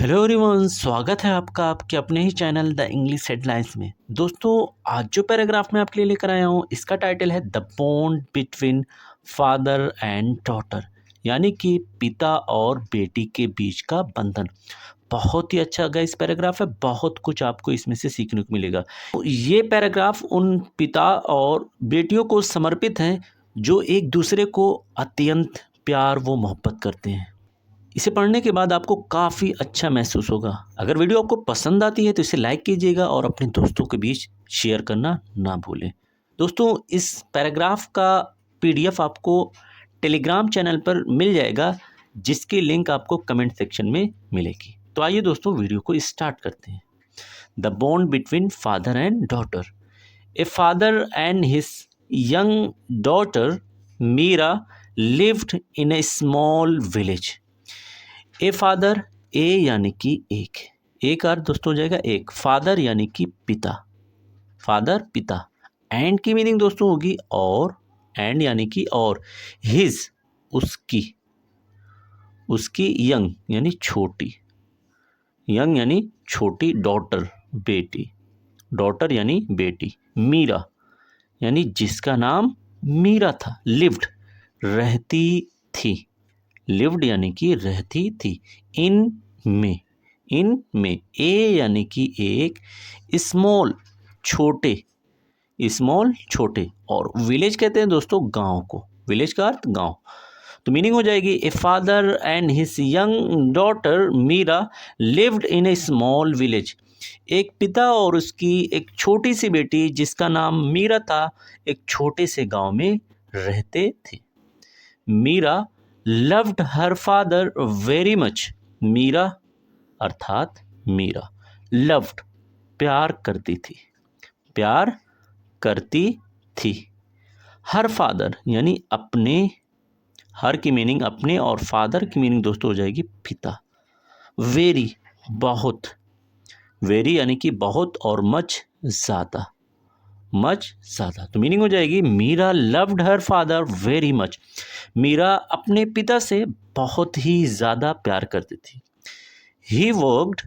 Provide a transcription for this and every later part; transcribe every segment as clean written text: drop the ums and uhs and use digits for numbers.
Hello everyone, स्वागत है आपका आपके अपने ही चैनल द इंग्लिश हेडलाइंस में। दोस्तों, आज जो पैराग्राफ मैं आपके लिए लेकर आया हूँ इसका टाइटल है the bond between father and daughter, यानी कि पिता और बेटी के बीच का बंधन। बहुत ही अच्छा गाइस पैराग्राफ है, बहुत कुछ आपको इसमें से सीखने को मिलेगा। तो ये पैराग्राफ उन पिता और बेटियों को समर्पित है जो एक दूसरे को अत्यंत प्यार व मोहब्बत करते हैं। इसे पढ़ने के बाद आपको काफ़ी अच्छा महसूस होगा। अगर वीडियो आपको पसंद आती है तो इसे लाइक कीजिएगा और अपने दोस्तों के बीच शेयर करना ना भूलें। दोस्तों, इस पैराग्राफ का पीडीएफ आपको टेलीग्राम चैनल पर मिल जाएगा, जिसकी लिंक आपको कमेंट सेक्शन में मिलेगी। तो आइए दोस्तों, वीडियो को स्टार्ट करते हैं। The bond between father and daughter. A father and his young daughter Meera lived in a small village. A father, a यानी कि एक अर्थ दोस्तों हो जाएगा एक। फादर यानी कि पिता, फादर पिता। एंड की मीनिंग दोस्तों होगी और, एंड यानी कि और। हिज उसकी, उसकी यंग यानी छोटी, यंग यानी छोटी। डॉटर बेटी, डॉटर यानी बेटी। मीरा यानी जिसका नाम मीरा था। लिव्ड रहती थी, लिव्ड यानी कि रहती थी। इन में, इन में। ए यानी कि एक। स्मॉल छोटे, स्मॉल छोटे। और विलेज कहते हैं दोस्तों गांव को। विलेज का अर्थ गांव। तो मीनिंग हो जाएगी a father and his young daughter Meera lived in a small village. एक पिता और उसकी एक छोटी सी बेटी जिसका नाम मीरा था, एक छोटे से गांव में रहते थे। Meera loved her father very much. Meera अर्थात मीरा, लव्ड प्यार करती थी, प्यार करती थी। हर फादर यानी अपने, हर की मीनिंग अपने और फादर की मीनिंग दोस्तों हो जाएगी पिता। वेरी बहुत, वेरी यानी कि बहुत और मच ज़्यादा, मच ज़्यादा। तो मीनिंग हो जाएगी Meera loved her father very much. Meera अपने पिता से बहुत ही ज़्यादा प्यार करती थी। He worked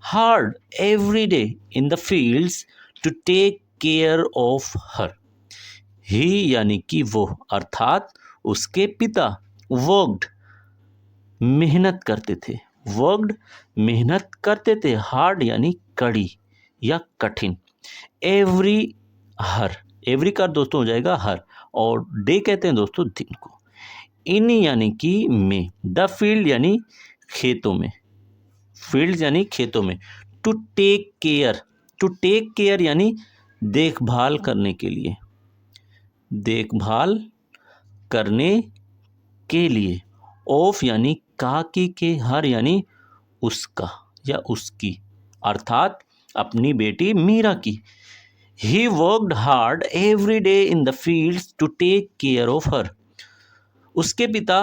hard every day in the fields to take care of her. He यानी कि वो, अर्थात उसके पिता। वर्कड मेहनत करते थे, वर्कड मेहनत करते थे। हार्ड यानी कड़ी या कठिन। एवरी हर, एवरी का दोस्तों हो जाएगा हर। और डे कहते हैं दोस्तों दिन को। इन यानी कि में। द फील्ड यानी खेतों में, फील्ड यानी खेतों में। To take care, to take care यानी देखभाल करने के लिए, देखभाल करने के लिए। ऑफ यानी का की के। हर यानी उसका या उसकी, अर्थात अपनी बेटी मीरा की। He worked hard every day in the fields to take care of her. उसके पिता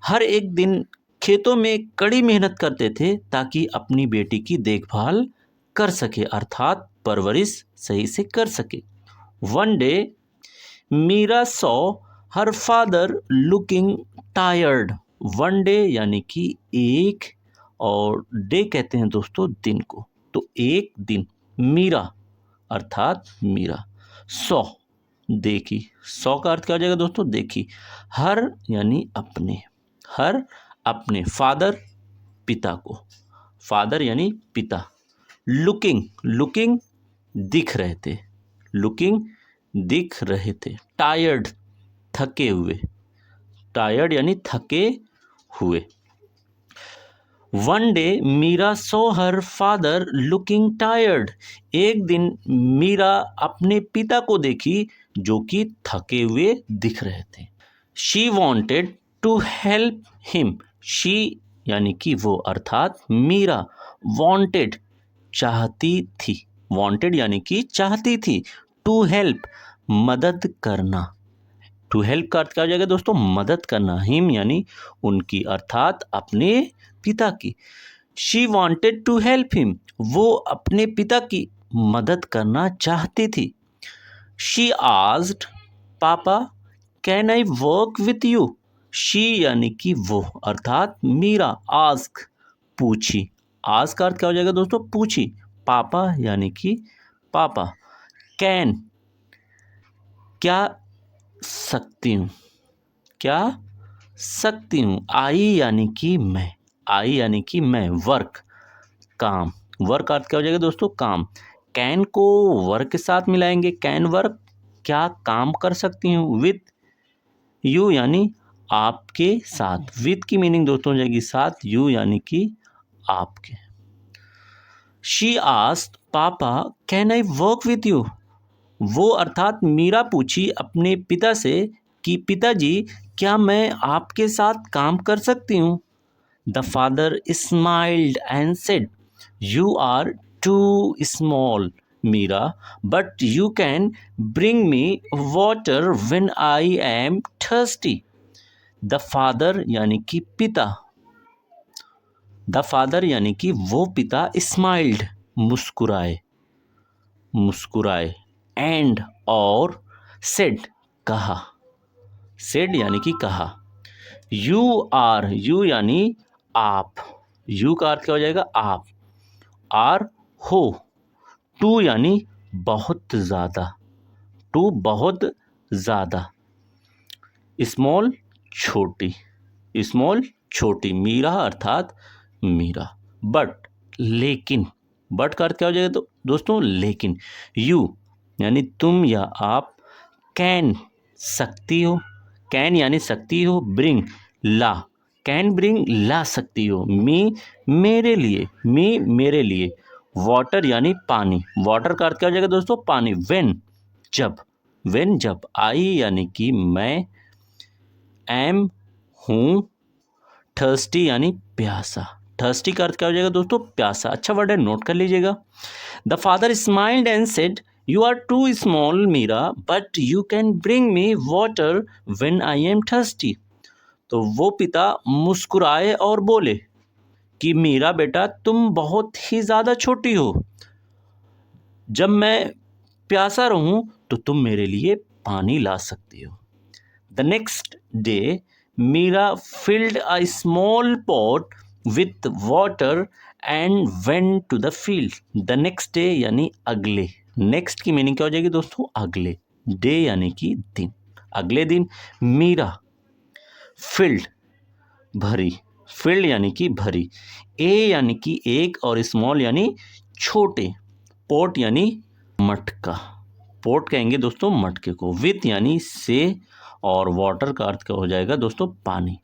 हर एक दिन खेतों में कड़ी मेहनत करते थे ताकि अपनी बेटी की देखभाल कर सके, अर्थात परवरिश सही से कर सके। One day, Meera saw her father looking tired. One day यानी कि एक, और डे कहते हैं दोस्तों दिन को। तो एक दिन मीरा अर्थात मीरा। सौ देखी, सौ का अर्थ क्या हो जाएगा दोस्तों देखी। हर यानी अपने, हर अपने। फादर पिता को, फादर यानी पिता। लुकिंग, लुकिंग दिख रहे थे, लुकिंग दिख रहे थे। टायर्ड थके हुए, टायर्ड यानी थके हुए। वन डे मीरा सो हर फादर लुकिंग टायर्ड। एक दिन मीरा अपने पिता को देखी जो कि थके हुए दिख रहे थे। She wanted to help him. She यानी कि वो, अर्थात मीरा। वॉन्टेड चाहती थी, वॉन्टेड यानी कि चाहती थी। टू हेल्प मदद करना। टू हेल्प का अर्थ क्या हो जाएगा दोस्तों मदद करना। हिम यानी उनकी, अर्थात अपने पिता की। She wanted to help him, वो अपने पिता की मदद करना चाहती थी। She asked papa can I work with you. She यानी कि वो, अर्थात मीरा। आस्क पूछी, आस्क का अर्थ क्या हो जाएगा दोस्तों, पूछी। पापा यानी कि पापा। कैन, क्या सकती हूँ, क्या सकती हूँ। आई यानी कि मैं, आई यानी कि मैं। वर्क, काम। वर्क अर्थ क्या हो जाएगा दोस्तों, काम। कैन को वर्क के साथ मिलाएंगे, कैन वर्क, क्या काम कर सकती हूँ। विथ यू यानी आपके साथ, विथ की मीनिंग दोस्तों हो जाएगी साथ, यू यानी कि आपके। She asked papa can I work with you. वो अर्थात मीरा पूछी अपने पिता से कि पिताजी क्या मैं आपके साथ काम कर सकती हूँ। The father smiled and said you are too small Meera but you can bring me water when I am thirsty. The father यानी कि पिता, द फादर यानी कि वो पिता, स्माइल्ड मुस्कुराए, मुस्कुराए, एंड और सेड कहा, सेड यानी कि कहा। यू आर, यू यानी आप, यू का अर्थ क्या हो जाएगा आप। आर हो, टू यानी बहुत ज़्यादा, टू बहुत ज़्यादा। स्मॉल छोटी, स्मॉल छोटी। मीरा अर्थात मीरा। बट लेकिन, बट का अर्थ क्या हो जाएगा तो दोस्तों लेकिन। यू यानी तुम या आप। कैन सकती हो, कैन यानी सकती हो। ब्रिंग ला, कैन ब्रिंग ला सकती हो। मी मेरे लिए, मी मेरे लिए। वाटर यानी पानी, वाटर का अर्थ क्या हो जाएगा दोस्तों पानी। वेन जब, वेन जब। आई यानी कि मैं। एम हूँ। थर्स्टी यानी प्यासा, थर्स्टी का अर्थ क्या हो जाएगा दोस्तों प्यासा। अच्छा वर्ड है, नोट कर लीजिएगा। The father smiled and said you are too small Meera but you can bring me water when I am thirsty. तो वो पिता मुस्कुराए और बोले कि मीरा बेटा तुम बहुत ही ज़्यादा छोटी हो, जब मैं प्यासा रहूं तो तुम मेरे लिए पानी ला सकती हो। The next day Meera filled a small pot with water and went to the field. The next day यानी अगले, नेक्स्ट की मीनिंग क्या हो जाएगी दोस्तों अगले, डे यानी कि दिन, अगले दिन। मीरा फिल्ड भरी, फिल्ड यानी कि भरी। ए यानी कि एक और स्मॉल यानी छोटे। पोट यानी मटका, पोट कहेंगे दोस्तों मटके को। विथ यानी से और वाटर का अर्थ क्या हो जाएगा दोस्तों पानी।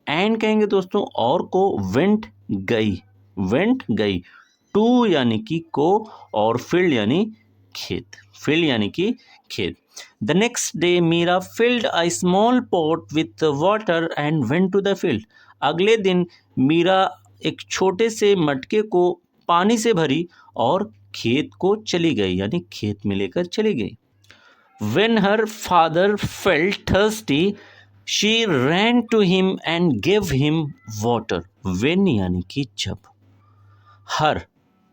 एंड कहेंगे दोस्तों और को। वेंट गई, वेंट गई। टू यानी कि को और फील्ड यानी खेत, फील्ड यानी कि खेत। The next day Meera filled a small pot with water and went to the field. अगले दिन मीरा एक छोटे से मटके को पानी से भरी और खेत को चली गई, यानी खेत में लेकर चली गई। When her father felt thirsty, she ran to him and gave him water. When यानी कि जब। हर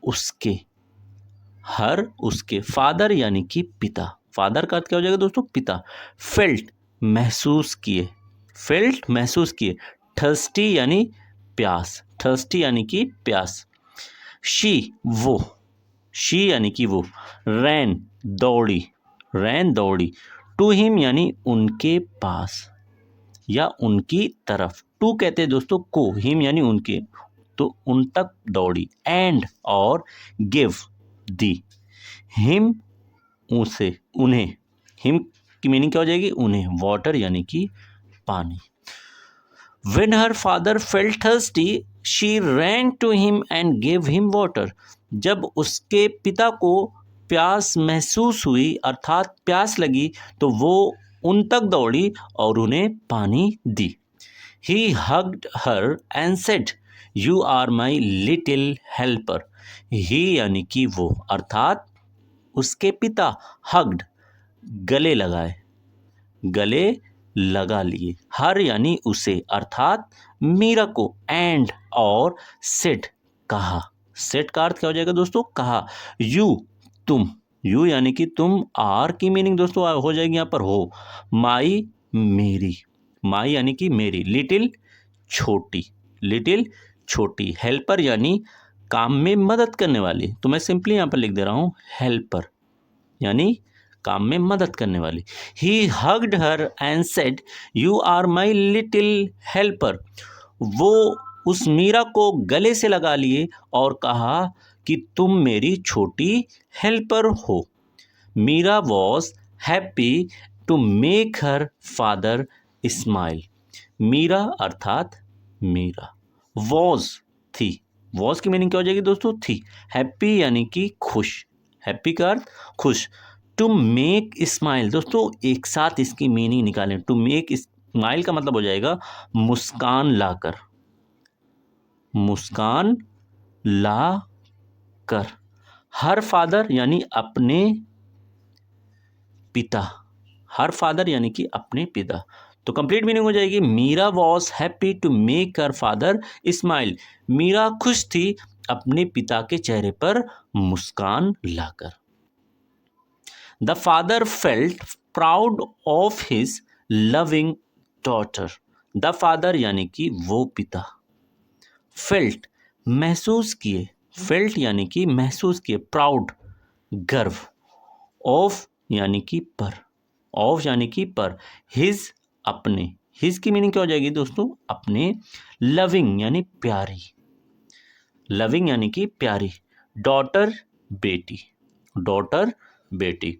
उसके, हर उसके। फादर यानी कि पिता, फादर का अर्थ क्या हो जाएगा दोस्तों पिता। फेल्ट महसूस किए, फेल्ट महसूस किए। थर्स्टी यानी प्यास, थर्स्टी यानी कि प्यास। शी वो, शी यानी कि वो। रैन दौड़ी, रैन दौड़ी। टू हिम यानी उनके पास या उनकी तरफ। टू कहते हैं दोस्तों को, हिम यानी उनके, तो उन तक दौड़ी। एंड और गिव दी। हिम उसे, उन्हें। हिम की मीनिंग क्या हो जाएगी उन्हें। वाटर यानी कि पानी। When her father felt thirsty, she ran to him and gave him water. जब उसके पिता को प्यास महसूस हुई अर्थात प्यास लगी तो वो उन तक दौड़ी और उन्हें पानी दी। He hugged her and said, "You are my little helper." He यानी कि वो अर्थात उसके पिता। hugged गले लगाए, गले लगा लिए। हर यानी उसे अर्थात मीरा को। एंड और सेड कहा, सेड का अर्थ क्या हो जाएगा दोस्तों कहा। यू तुम, यू यानी कि तुम। आर की मीनिंग दोस्तों हो जाएगी यहाँ पर हो। माई मेरी, माई यानी कि मेरी। लिटिल छोटी, लिटिल छोटी। हेल्पर यानी काम में मदद करने वाली, तो मैं सिंपली यहाँ पर लिख दे रहा हूँ हेल्पर, यानी काम में मदद करने वाली। He hugged her and said you are my little helper. वो उस मीरा को गले से लगा लिए और कहा कि तुम मेरी छोटी हेल्पर हो। Meera was happy to make her father smile. Meera अर्थात मीरा, वॉज थी, वॉज की मीनिंग क्या हो जाएगी दोस्तों, थी। हैप्पी यानी कि खुश, हैप्पी का अर्थ खुश। टू मेक स्माइल, दोस्तों एक साथ इसकी मीनिंग निकालें। टू मेक स्माइल का मतलब हो जाएगा मुस्कान लाकर, मुस्कान ला कर। हर फादर यानी अपने पिता, हर फादर यानी कि अपने पिता। तो कंप्लीट मीनिंग हो जाएगी Meera was happy to make her father smile. Meera खुश थी अपने पिता के चेहरे पर मुस्कान लाकर। The father felt proud of his loving daughter. The father यानी कि वो पिता, फेल्ट महसूस किए, फेल्ट यानी कि महसूस किए, प्राउड गर्व, ऑफ यानी कि पर, ऑफ यानी कि पर, हिज अपने, हिज की मीनिंग क्या हो जाएगी दोस्तों, अपने, लविंग यानी प्यारी, लविंग यानी कि प्यारी, डॉटर बेटी, डॉटर बेटी।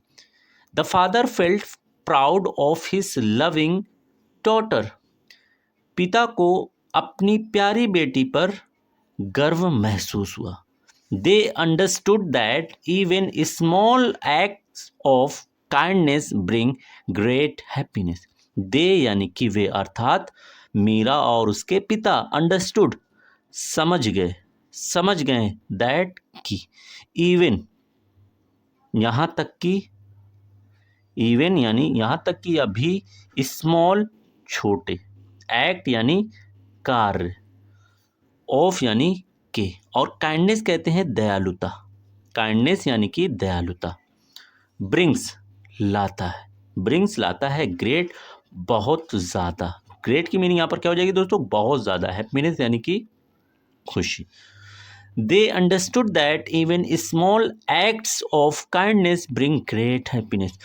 The father felt proud of his loving daughter. पिता को अपनी प्यारी बेटी पर गर्व महसूस हुआ। They understood that even small acts of kindness bring great happiness. They यानी कि वे अर्थात मीरा और उसके पिता, अंडरस्टूड समझ गए, समझ गए, दैट की, इवन यहाँ तक कि, इवन यानी यहाँ तक कि अभी, स्मॉल छोटे, एक्ट यानी कार्य, ऑफ यानी के, और काइंडनेस कहते हैं दयालुता, काइंडनेस यानी कि दयालुता। ब्रिंग्स लाता है, ब्रिंग्स लाता है, ग्रेट बहुत ज़्यादा, ग्रेट की मीनिंग यहाँ पर क्या हो जाएगी दोस्तों, बहुत ज़्यादा, हैप्पीनेस यानी कि खुशी। They understood that even small acts of kindness bring great happiness.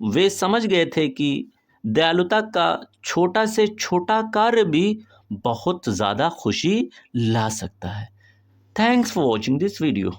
वे समझ गए थे कि दयालुता का छोटा से छोटा कार्य भी बहुत ज़्यादा खुशी ला सकता है। Thanks for watching this video.